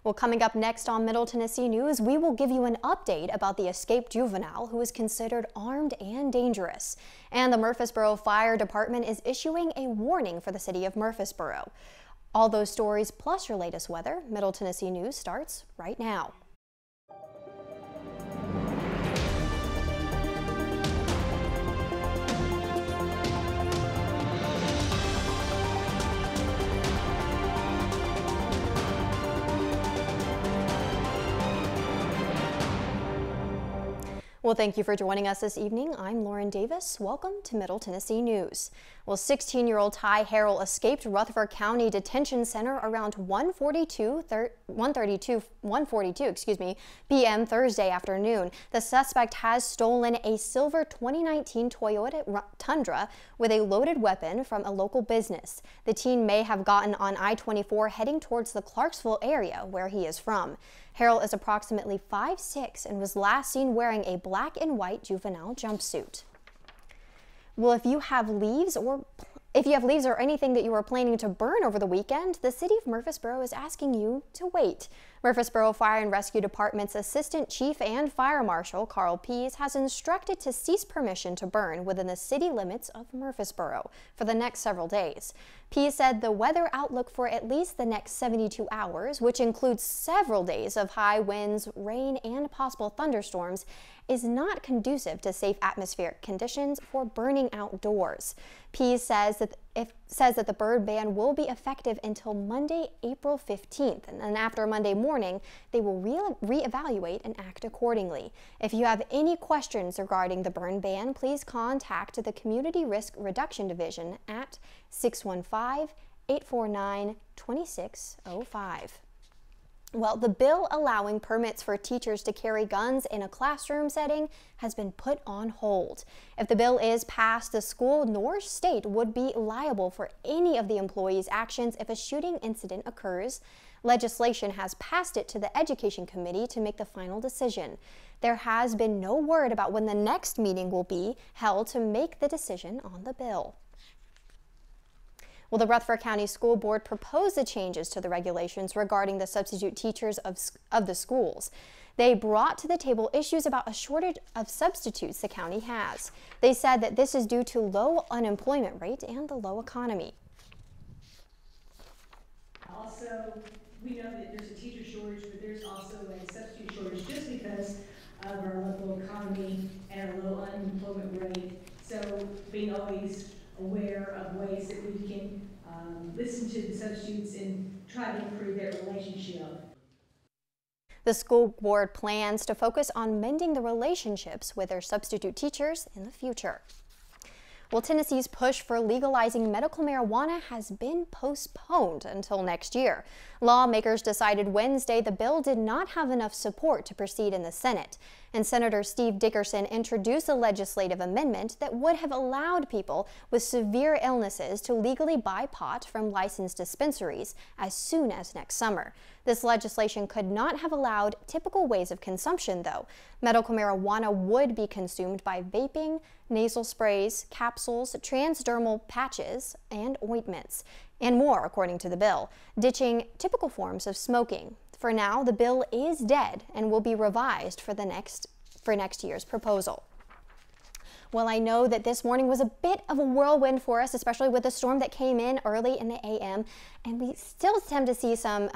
Well, coming up next on Middle Tennessee News, we will give you an update about the escaped juvenile who is considered armed and dangerous. And the Murfreesboro Fire Department is issuing a warning for the city of Murfreesboro. All those stories plus your latest weather. Middle Tennessee News starts right now. Well, thank you for joining us this evening. I'm Lauren Davis. Welcome to Middle Tennessee News. Well, 16-year-old Ty Harrell escaped Rutherford County Detention Center around 1:42 p.m. Thursday afternoon. The suspect has stolen a silver 2019 Toyota Tundra with a loaded weapon from a local business. The teen may have gotten on I-24 heading towards the Clarksville area where he is from. Harrell is approximately 5'6" and was last seen wearing a black and white juvenile jumpsuit. Well, if you have leaves or anything that you are planning to burn over the weekend, the city of Murfreesboro is asking you to wait. Murfreesboro Fire and Rescue Department's Assistant Chief and Fire Marshal Carl Pease has instructed to cease permission to burn within the city limits of Murfreesboro for the next several days. Pease said the weather outlook for at least the next 72 hours, which includes several days of high winds, rain, and possible thunderstorms, is not conducive to safe atmospheric conditions for burning outdoors. Pease says that the bird ban will be effective until Monday, April 15th, and then after Monday morning, they will reevaluate and act accordingly. If you have any questions regarding the burn ban, please contact the Community Risk Reduction Division at 615-849-2605. Well, the bill allowing permits for teachers to carry guns in a classroom setting has been put on hold. If the bill is passed, the school nor state would be liable for any of the employees' actions if a shooting incident occurs. Legislation has passed it to the Education Committee to make the final decision. There has been no word about when the next meeting will be held to make the decision on the bill. Well, the Rutherford County School Board proposed the changes to the regulations regarding the substitute teachers of the schools. They brought to the table issues about a shortage of substitutes the county has. They said that this is due to low unemployment rate and the low economy. Also, we know that there's a teacher shortage, but there's also a substitute shortage just because of our local economy and our low unemployment rate. So being always aware of ways that we can listen to the substitutes and try to improve their relationship. The school board plans to focus on mending the relationships with their substitute teachers in the future. Well, Tennessee's push for legalizing medical marijuana has been postponed until next year. Lawmakers decided Wednesday the bill did not have enough support to proceed in the Senate, and Senator Steve Dickerson introduced a legislative amendment that would have allowed people with severe illnesses to legally buy pot from licensed dispensaries as soon as next summer. This legislation could not have allowed typical ways of consumption, though. Medical marijuana would be consumed by vaping, nasal sprays, capsules, transdermal patches, and ointments, and more, according to the bill, ditching typical forms of smoking. For now, the bill is dead and will be revised for next year's proposal. Well, I know that this morning was a bit of a whirlwind for us, especially with the storm that came in early in the a.m. And we still tend to see some,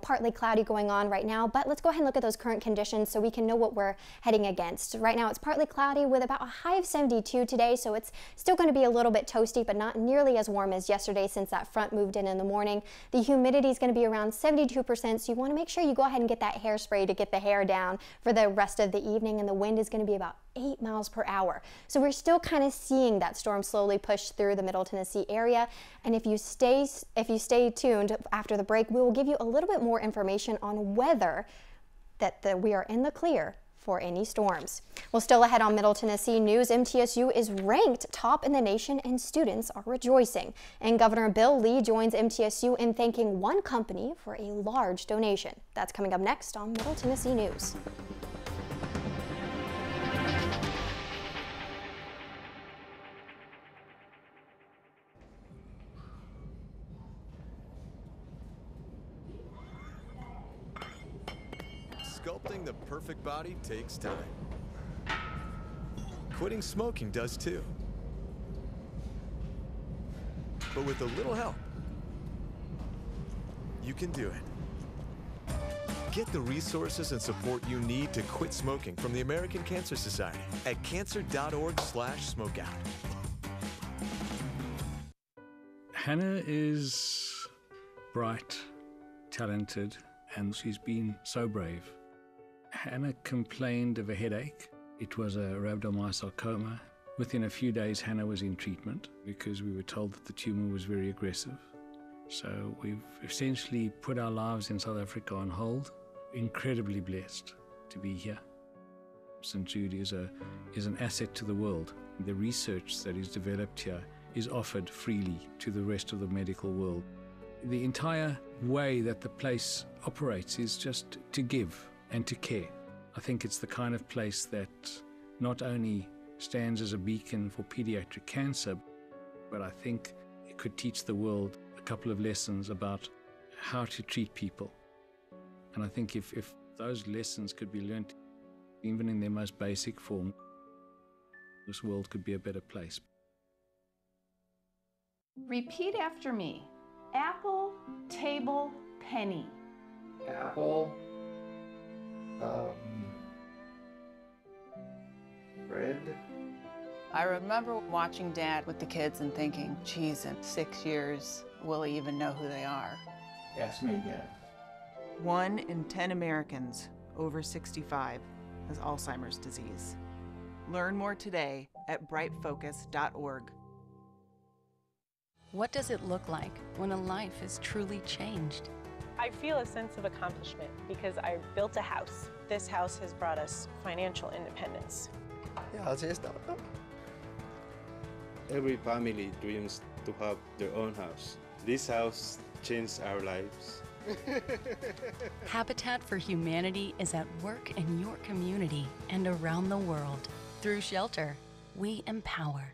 partly cloudy going on right now. But let's go ahead and look at those current conditions so we can know what we're heading against. Right now, it's partly cloudy with about a high of 72 today. So it's still going to be a little bit toasty, but not nearly as warm as yesterday since that front moved in the morning. The humidity is going to be around 72%. So you want to make sure you go ahead and get that hairspray to get the hair down for the rest of the evening. And the wind is going to be about 8 miles per hour. So we're still kind of seeing that storm slowly push through the Middle Tennessee area. And if you stay tuned after the break, we will give you a little bit more information on whether we are in the clear for any storms. Well, still ahead on Middle Tennessee News, MTSU is ranked top in the nation and students are rejoicing. And Governor Bill Lee joins MTSU in thanking one company for a large donation. That's coming up next on Middle Tennessee News. sculpting the perfect body takes time. Quitting smoking does too. But with a little help, you can do it. Get the resources and support you need to quit smoking from the American Cancer Society at cancer.org/smokeout. Hannah is bright, talented, and she's been so brave. Hannah complained of a headache. It was a rhabdomyosarcoma. Within a few days, Hannah was in treatment because we were told that the tumor was very aggressive. So we've essentially put our lives in South Africa on hold. Incredibly blessed to be here. St. Jude is an asset to the world. The research that is developed here is offered freely to the rest of the medical world. The entire way that the place operates is just to give and to care. I think it's the kind of place that not only stands as a beacon for pediatric cancer, but I think it could teach the world a couple of lessons about how to treat people. And I think if those lessons could be learned, even in their most basic form, this world could be a better place. Repeat after me. Apple, table, penny. Apple, bread. I remember watching Dad with the kids and thinking, geez, in 6 years, will he even know who they are? Ask me again. 1 in 10 Americans over 65 has Alzheimer's disease. Learn more today at brightfocus.org. What does it look like when a life is truly changed? I feel a sense of accomplishment because I built a house. This house has brought us financial independence. Every family dreams to have their own house. This house changed our lives. Habitat for Humanity is at work in your community and around the world. Through shelter, we empower.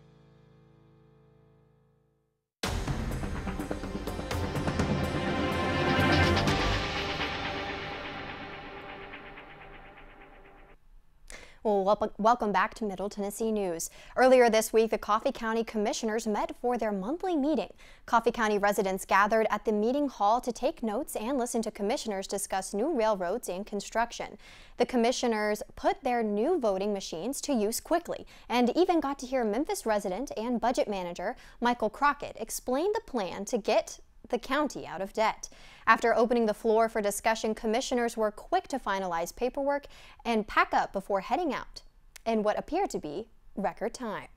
Well, welcome back to Middle Tennessee News. Earlier this week, the Coffee County Commissioners met for their monthly meeting. Coffee County residents gathered at the meeting hall to take notes and listen to commissioners discuss new railroads and construction. The commissioners put their new voting machines to use quickly and even got to hear Memphis resident and budget manager Michael Crockett explain the plan to get the county out of debt. After opening the floor for discussion, commissioners were quick to finalize paperwork and pack up before heading out in what appeared to be record time.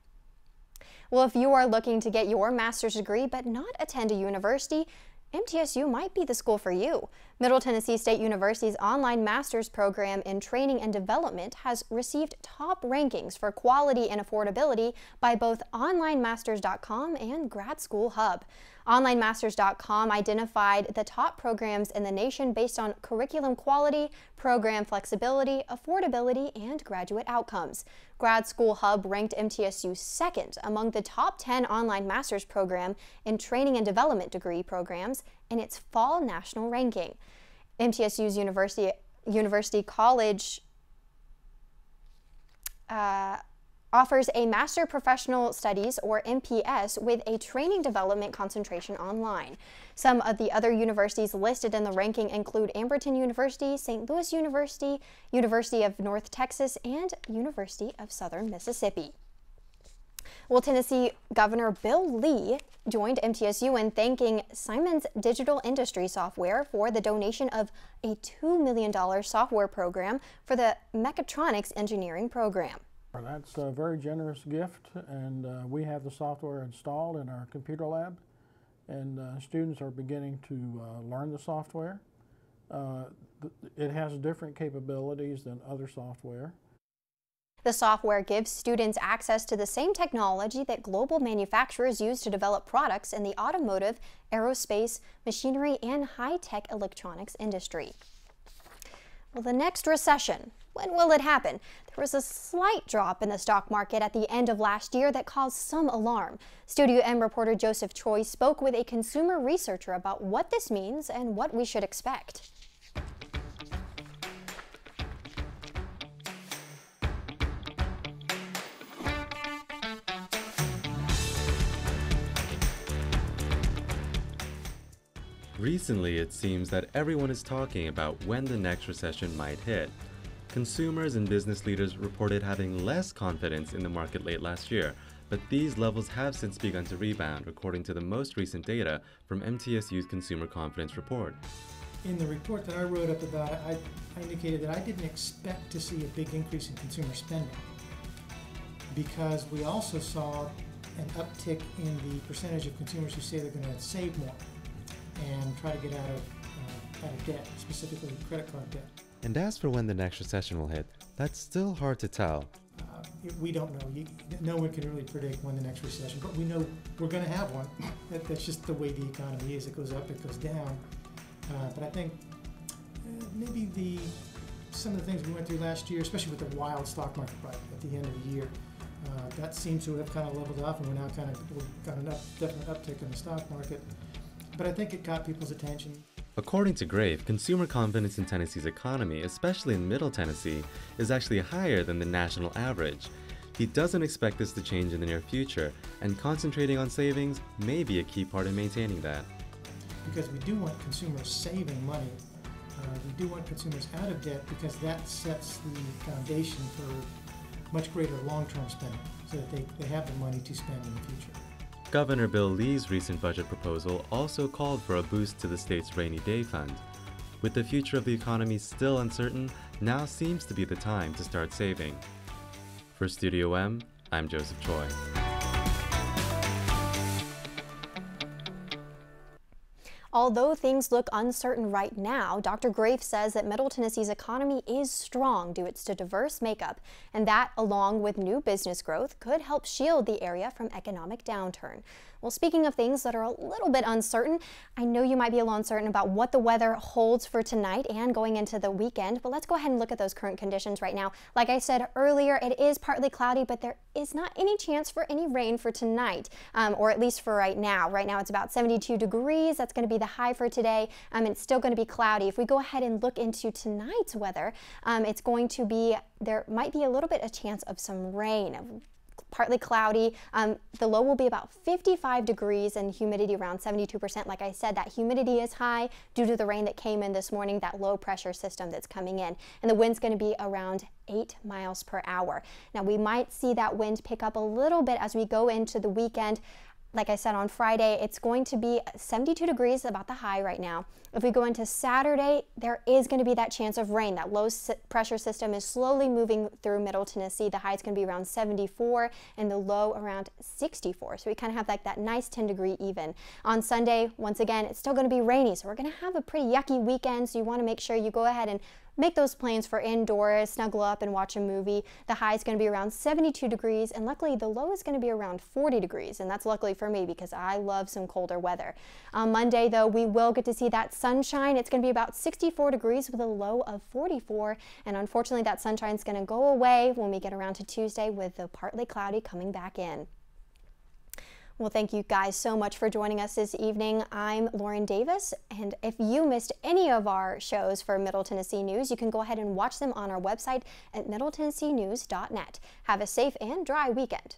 Well, if you are looking to get your master's degree but not attend a university, MTSU might be the school for you. Middle Tennessee State University's online master's program in training and development has received top rankings for quality and affordability by both OnlineMasters.com and Grad School Hub. OnlineMasters.com identified the top programs in the nation based on curriculum quality, program flexibility, affordability, and graduate outcomes. Grad School Hub ranked MTSU second among the top 10 online master's program in training and development degree programs in its fall national ranking. MTSU's University College offers a Master Professional Studies, or MPS, with a training development concentration online. Some of the other universities listed in the ranking include Amberton University, St. Louis University, University of North Texas, and University of Southern Mississippi. Well, Tennessee Governor Bill Lee joined MTSU in thanking Siemens Digital Industry Software for the donation of a $2 million software program for the Mechatronics Engineering Program. That's a very generous gift, and we have the software installed in our computer lab, and students are beginning to learn the software. It has different capabilities than other software. The software gives students access to the same technology that global manufacturers use to develop products in the automotive, aerospace, machinery, and high-tech electronics industry. Well, the next recession, when will it happen? There was a slight drop in the stock market at the end of last year that caused some alarm. Studio M reporter Joseph Choi spoke with a consumer researcher about what this means and what we should expect. Recently, it seems that everyone is talking about when the next recession might hit. Consumers and business leaders reported having less confidence in the market late last year, but these levels have since begun to rebound, according to the most recent data from MTSU's Consumer Confidence Report. In the report that I wrote up about it, I indicated that I didn't expect to see a big increase in consumer spending because we also saw an uptick in the percentage of consumers who say they're going to save more and try to get out of debt, specifically credit card debt. And as for when the next recession will hit, that's still hard to tell. We don't know. No one can really predict when the next recession, but we know we're going to have one. That's just the way the economy is. It goes up, it goes down. But I think maybe some of the things we went through last year, especially with the wild stock market right at the end of the year, that seems to have kind of leveled off, and we're now we've got a definite uptick in the stock market. But I think it got people's attention. According to Grave, consumer confidence in Tennessee's economy, especially in Middle Tennessee, is actually higher than the national average. He doesn't expect this to change in the near future, and concentrating on savings may be a key part in maintaining that. Because we do want consumers saving money. We do want consumers out of debt because that sets the foundation for much greater long-term spending so that they have the money to spend in the future. Governor Bill Lee's recent budget proposal also called for a boost to the state's rainy day fund. With the future of the economy still uncertain, now seems to be the time to start saving. For Studio M, I'm Joseph Choi. Although things look uncertain right now, Dr. Grave says that Middle Tennessee's economy is strong due to its diverse makeup, and that, along with new business growth, could help shield the area from economic downturn. Well, speaking of things that are a little bit uncertain, I know you might be a little uncertain about what the weather holds for tonight and going into the weekend, but let's go ahead and look at those current conditions right now. Like I said earlier, it is partly cloudy, but there is not any chance for any rain for tonight, or at least for right now. Right now it's about 72 degrees. That's going to be the high for today. It's still going to be cloudy. If we go ahead and look into tonight's weather, it's going to be, there might be a little bit of chance of some rain. Partly cloudy. The low will be about 55 degrees and humidity around 72%. Like I said, that humidity is high due to the rain that came in this morning, that low pressure system that's coming in. And the wind's going to be around 8 miles per hour. Now we might see that wind pick up a little bit as we go into the weekend. Like I said, on Friday, it's going to be 72 degrees, about the high right now. If we go into Saturday, there is going to be that chance of rain. That low pressure system is slowly moving through Middle Tennessee. The high is going to be around 74 and the low around 64. So we kind of have like that nice 10-degree even. On Sunday, once again, it's still going to be rainy. So we're going to have a pretty yucky weekend. So you want to make sure you go ahead and make those plans for indoors, snuggle up and watch a movie. The high is going to be around 72 degrees, and luckily the low is going to be around 40 degrees, and that's luckily for me because I love some colder weather. On Monday, though, we will get to see that sunshine. It's going to be about 64 degrees with a low of 44, and unfortunately that sunshine is going to go away when we get around to Tuesday with the partly cloudy coming back in. Well, thank you guys so much for joining us this evening. I'm Lauren Davis, and if you missed any of our shows for Middle Tennessee News, you can go ahead and watch them on our website at middletennesseenews.net. Have a safe and dry weekend.